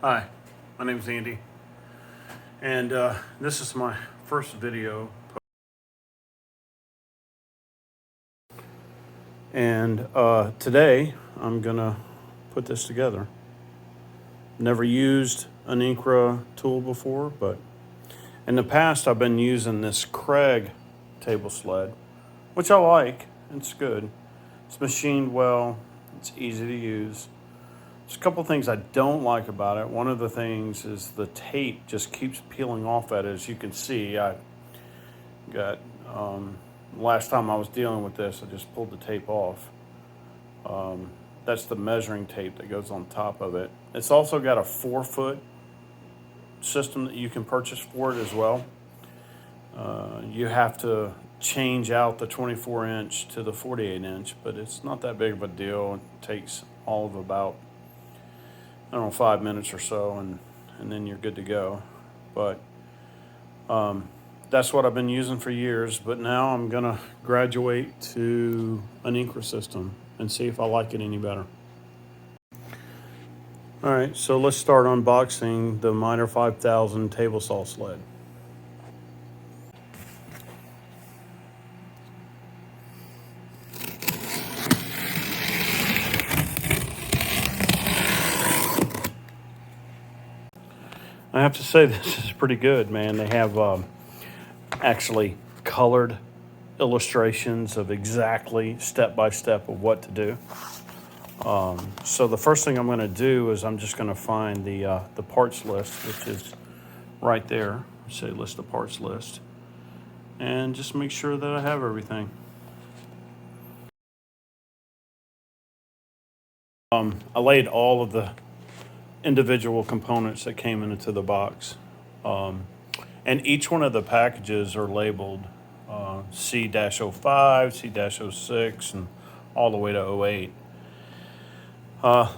Hi, my name is Andy, and this is my first video. And today I'm gonna put this together. Never used an INCRA tool before, but in the past I've been using this Craig table sled, which I like. It's good. It's machined well. It's easy to use. There's a couple things I don't like about it. One of the things is the tape just keeps peeling off at it. As you can see, I got, last time I was dealing with this, I just pulled the tape off. That's the measuring tape that goes on top of it. It's also got a 4-foot system that you can purchase for it as well. You have to change out the 24-inch to the 48-inch, but it's not that big of a deal. It takes all of about, 5 minutes or so, and then you're good to go. But that's what I've been using for years, but now I'm gonna graduate to an INCRA system and see if I like it any better. All right, so let's start unboxing the Miter 5000 table saw sled. I have to say this is pretty good, man. They have actually colored illustrations of exactly step-by-step of what to do. So the first thing I'm going to do is I'm just going to find the parts list, which is right there. Say list of parts list, and just make sure that I have everything. I laid all of the individual components that came into the box, and each one of the packages are labeled C-05, C-06, and all the way to 08.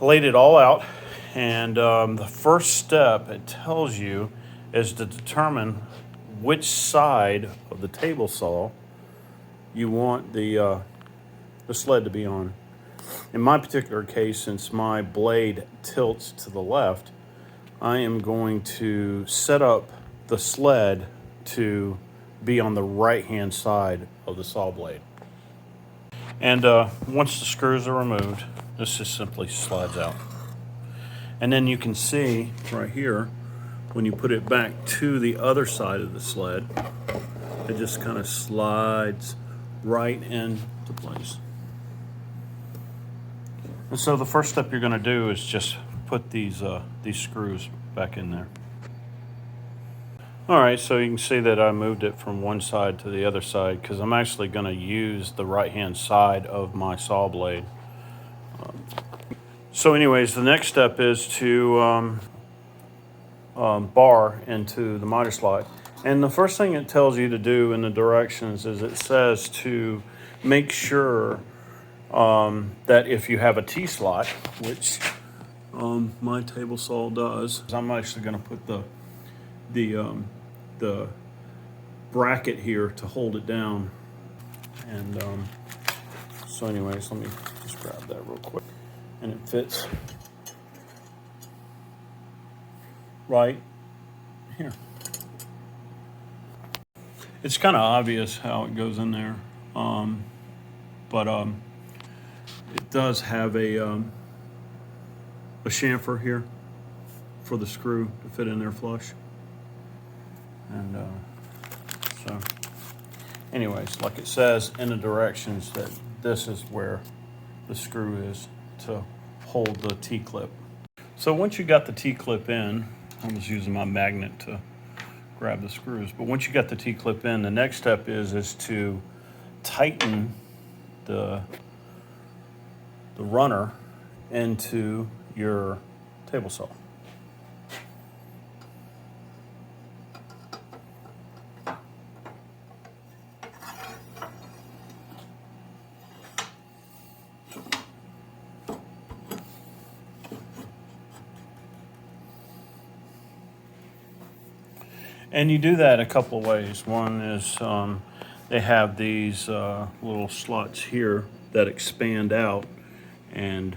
Laid it all out, and the first step it tells you is to determine which side of the table saw you want the sled to be on. In my particular case, since my blade tilts to the left, I am going to set up the sled to be on the right-hand side of the saw blade. And once the screws are removed, this just simply slides out. And then you can see right here, when you put it back to the other side of the sled, it just kind of slides right into place. And so the first step you're going to do is just put these screws back in there. All right, so you can see that I moved it from one side to the other side because I'm actually going to use the right-hand side of my saw blade. So anyways, the next step is to bar into the miter slot. And the first thing it tells you to do in the directions is it says to make sure that if you have a T-slot, which my table saw does, I'm actually going to put the bracket here to hold it down. And so anyways, let me just grab that real quick. And it fits right here. It's kind of obvious how it goes in there, but it does have a chamfer here for the screw to fit in there flush. And so anyways, like it says in the directions, that this is where the screw is to hold the T-clip. So once you got the T-clip in, I was using my magnet to grab the screws, but once you got the T-clip in, the next step is to tighten the runner into your table saw. And you do that a couple of ways. One is they have these little slots here that expand out and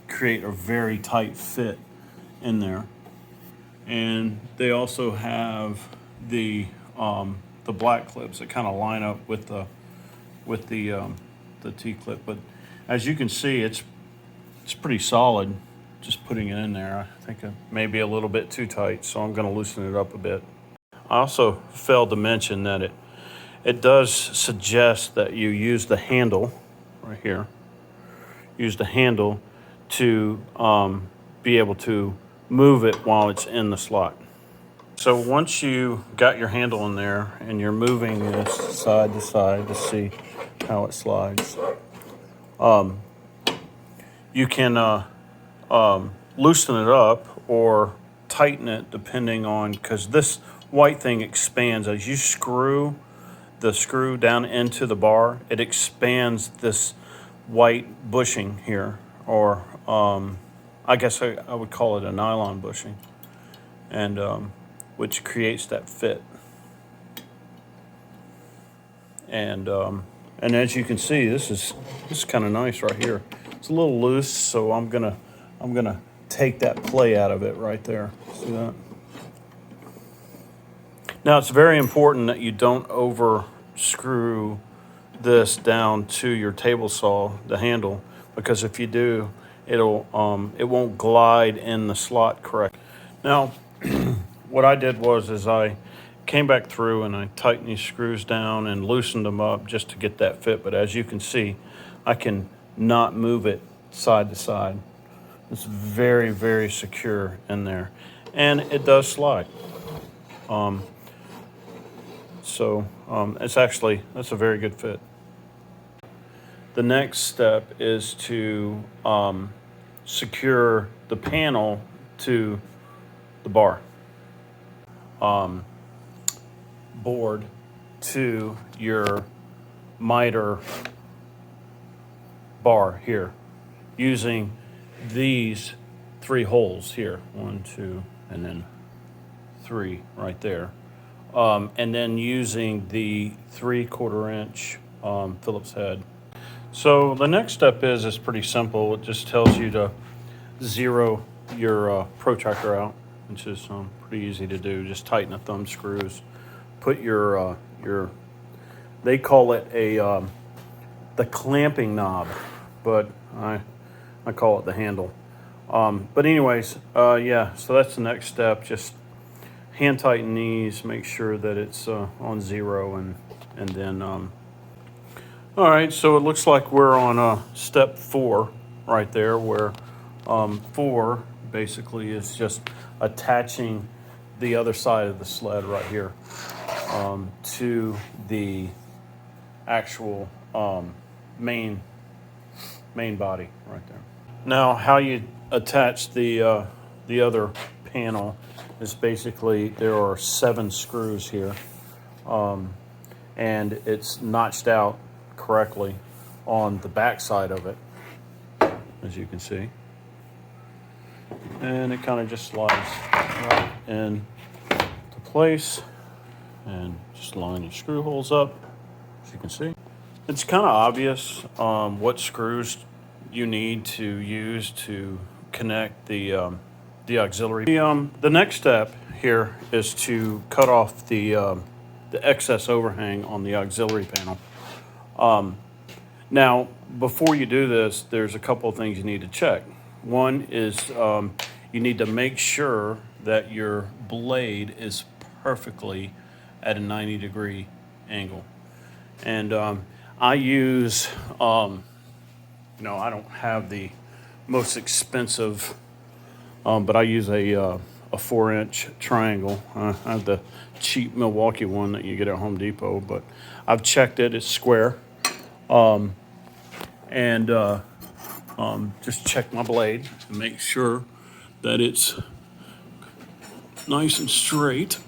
create a very tight fit in there. And they also have the black clips that kind of line up with the T-clip. But as you can see, it's pretty solid. Just putting it in there, I think it may be a little bit too tight, so I'm going to loosen it up a bit. I also failed to mention that it does suggest that you use the handle right here. Use the handle to be able to move it while it's in the slot. So once you got your handle in there and you're moving this side to side to see how it slides, you can loosen it up or tighten it depending on, because this white thing expands as you screw the screw down into the bar. It expands this white bushing here, or I guess I would call it a nylon bushing, and which creates that fit. And as you can see, this is kind of nice right here. It's a little loose, so I'm gonna take that play out of it right there. See that? Now it's very important that you don't over screw this down to your table saw, the handle, because if you do, it won't glide in the slot correct. Now, what I did was I came back through and I tightened these screws down and loosened them up just to get that fit. But as you can see, I can not move it side to side. It's very, very secure in there, and it does slide. That's a very good fit. The next step is to secure the panel to the bar, board to your miter bar here, using these 3 holes here. 1, 2, and then 3 right there. And then using the 3/4 inch Phillips head. So the next step is pretty simple. It just tells you to zero your protractor out, which is pretty easy to do. Just tighten the thumb screws. Put your they call it the clamping knob, but I call it the handle. But anyways, yeah. So that's the next step. Just hand tighten these. Make sure that it's on 0, and then. All right. So it looks like we're on step 4 right there, where 4 basically is just attaching the other side of the sled right here to the actual main body right there. Now, how you attach the other panel is basically there are 7 screws here, and it's notched out correctly on the back side of it, as you can see, and it kind of just slides right in to place, and just line your screw holes up, as you can see. It's kind of obvious what screws you need to use to connect the auxiliary. The next step here is to cut off the excess overhang on the auxiliary panel. Now, before you do this, there's a couple of things you need to check. One is you need to make sure that your blade is perfectly at a 90-degree angle. And I use, I don't have the most expensive, but I use a 4-inch triangle. I have the cheap Milwaukee one that you get at Home Depot, but I've checked it, it's square. Just check my blade and make sure that it's nice and straight.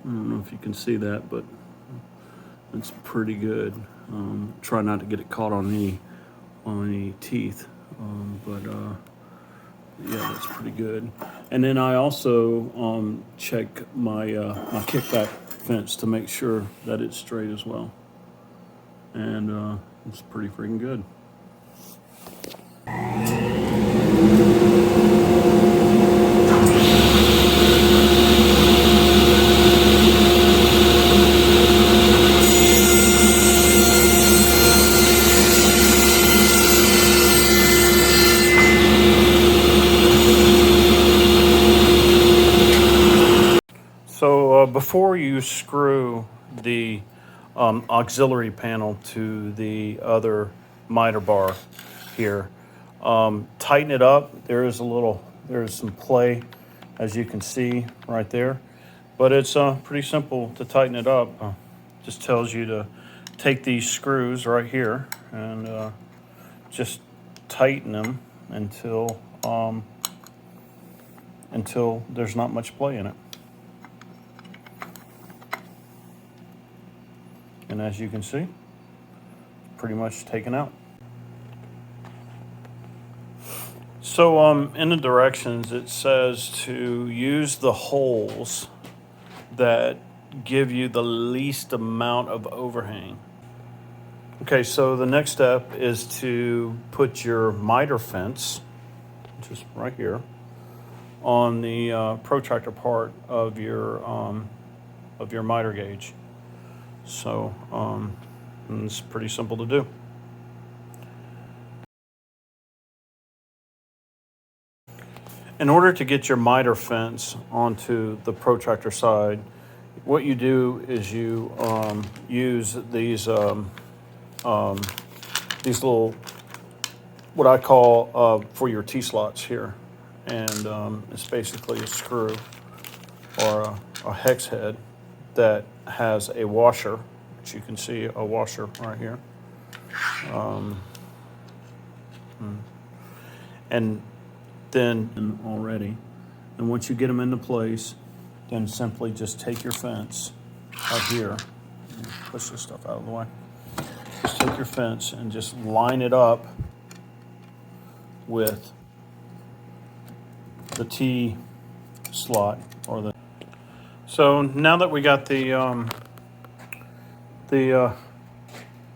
I don't know if you can see that, but it's pretty good. Try not to get it caught on any teeth, but Yeah, that's pretty good. And then I also check my my kickback fence to make sure that it's straight as well. And it's pretty freaking good. So before you screw the auxiliary panel to the other miter bar here, tighten it up. There's some play, as you can see right there, but it's pretty simple to tighten it up. Just tells you to take these screws right here and just tighten them until there's not much play in it. And as you can see, pretty much taken out. So in the directions, it says to use the holes that give you the least amount of overhang. Okay, so the next step is to put your miter fence, which is right here, on the protractor part of your miter gauge. So it's pretty simple to do. In order to get your miter fence onto the protractor side, what you do is you use these little, what I call for your T-slots here. And it's basically a screw or a hex head that has a washer, which you can see a washer right here. And then already, and once you get them into place, then simply just take your fence out here, push this stuff out of the way, just take your fence and just line it up with the T slot or the. So now that we got the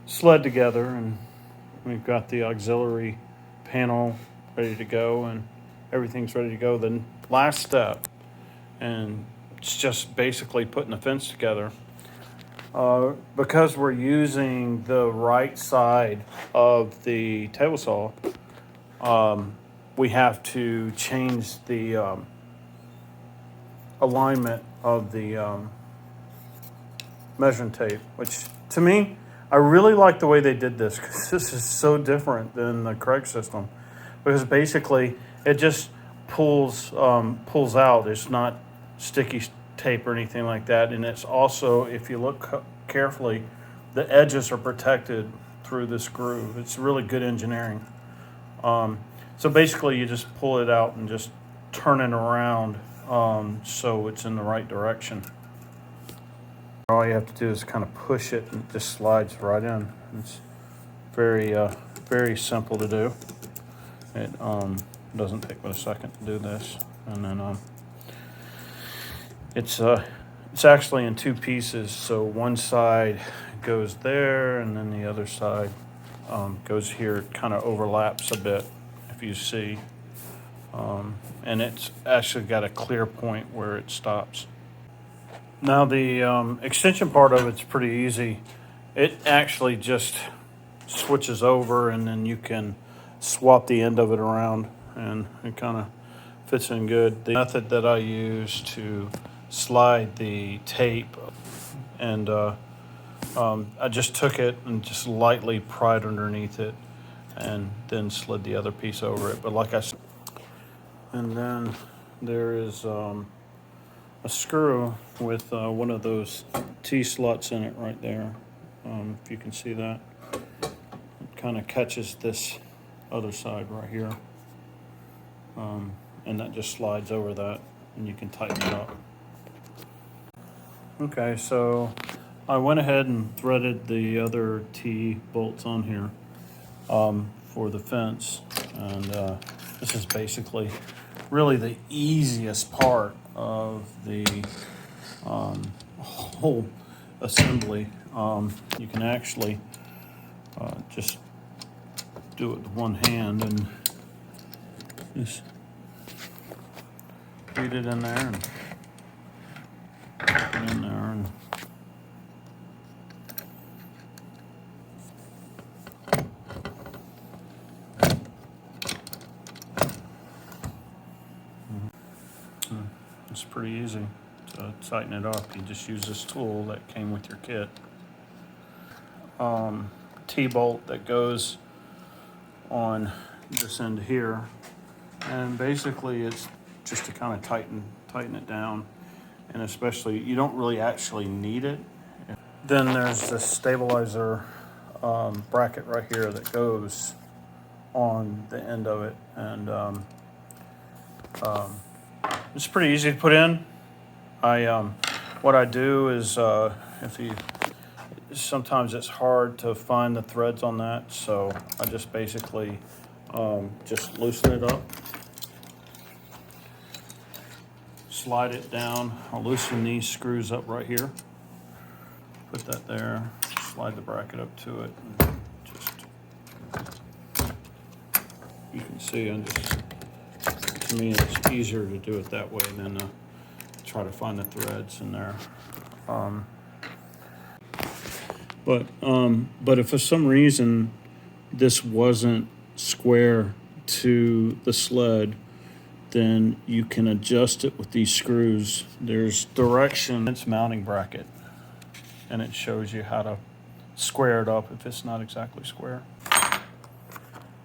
sled together and we've got the auxiliary panel ready to go and everything's ready to go, the last step, and it's just basically putting the fence together. Because we're using the right side of the table saw, we have to change the alignment of the measuring tape, which to me, I really like the way they did this, because this is so different than the Craig system, because basically it just pulls out. It's not sticky tape or anything like that, and it's also, if you look carefully, the edges are protected through this groove. It's really good engineering. So basically you just pull it out and just turn it around so it's in the right direction. All you have to do is kind of push it and it just slides right in. It's very simple to do. It doesn't take but a second to do this, and then it's actually in two pieces. So one side goes there, and then the other side goes here. It kind of overlaps a bit, if you see, and it's actually got a clear point where it stops. Now the extension part of it's pretty easy. It actually just switches over, and then you can swap the end of it around, and it kind of fits in good. The method that I use to slide the tape, and I just took it and just lightly pried underneath it and then slid the other piece over it. But like I said, and then there is a screw with one of those T-slots in it right there. If you can see that, it kind of catches this other side right here, and that just slides over that, and you can tighten it up. Okay, so I went ahead and threaded the other T bolts on here for the fence, and This is basically really the easiest part of the whole assembly. You can actually just do it with one hand and just feed it in there and put it in there and it's pretty easy to tighten it up. You just use this tool that came with your kit. T-bolt that goes on this end here, and basically it's just to kind of tighten it down, and especially you don't really actually need it. Then there's this stabilizer bracket right here that goes on the end of it, and it's pretty easy to put in. What I do is sometimes it's hard to find the threads on that, so I just basically just loosen it up, slide it down. I'll loosen these screws up right here, put that there, slide the bracket up to it, and just, you can see, to me it's easier to do it that way than try to find the threads in there. But if for some reason this wasn't square to the sled, then you can adjust it with these screws. There's direction. It's mounting bracket, and it shows you how to square it up if it's not exactly square.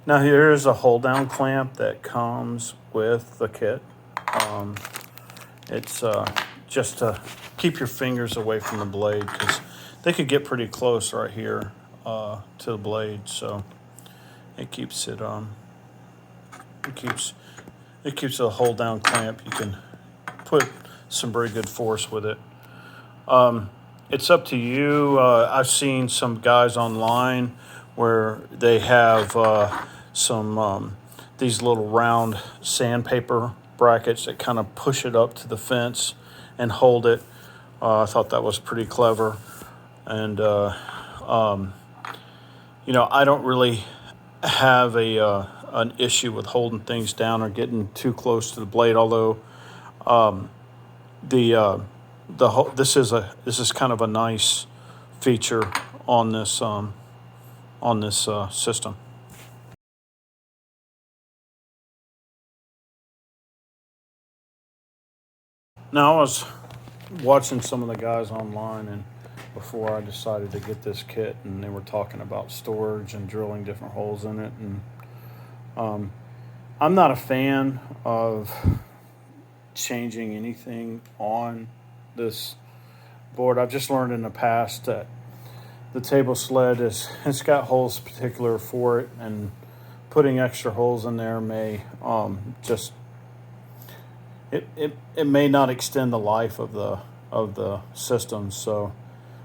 Now here's a hold down clamp that comes with the kit. It's just to keep your fingers away from the blade, because they could get pretty close right here to the blade. So it keeps it it keeps a hold down clamp. You can put some very good force with it. It's up to you. I've seen some guys online where they have some these little round sandpaper brackets that kind of push it up to the fence and hold it. I thought that was pretty clever. And you know, I don't really have an issue with holding things down or getting too close to the blade. Although this is kind of a nice feature on this system. Now I was watching some of the guys online, and before I decided to get this kit, and they were talking about storage and drilling different holes in it, and I'm not a fan of changing anything on this board. I've just learned in the past that the table sled it's got holes particular for it, and putting extra holes in there may just it may not extend the life of the system. So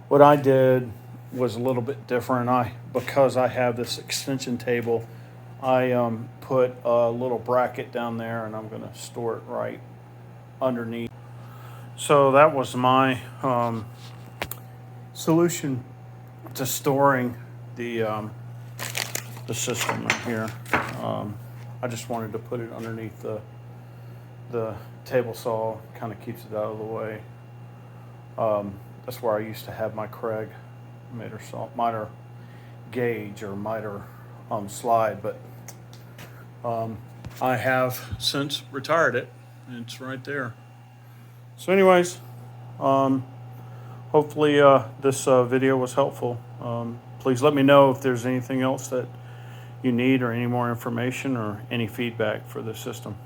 what I did was a little bit different. Because I have this extension table, I put a little bracket down there, and I'm going to store it right underneath. So that was my solution to storing the system right here. I just wanted to put it underneath the table saw, kind of keeps it out of the way. That's where I used to have my Craig miter gauge or miter slide, but I have since retired it, and it's right there. So anyways, hopefully this video was helpful. Please let me know if there's anything else that you need, or any more information, or any feedback for the system.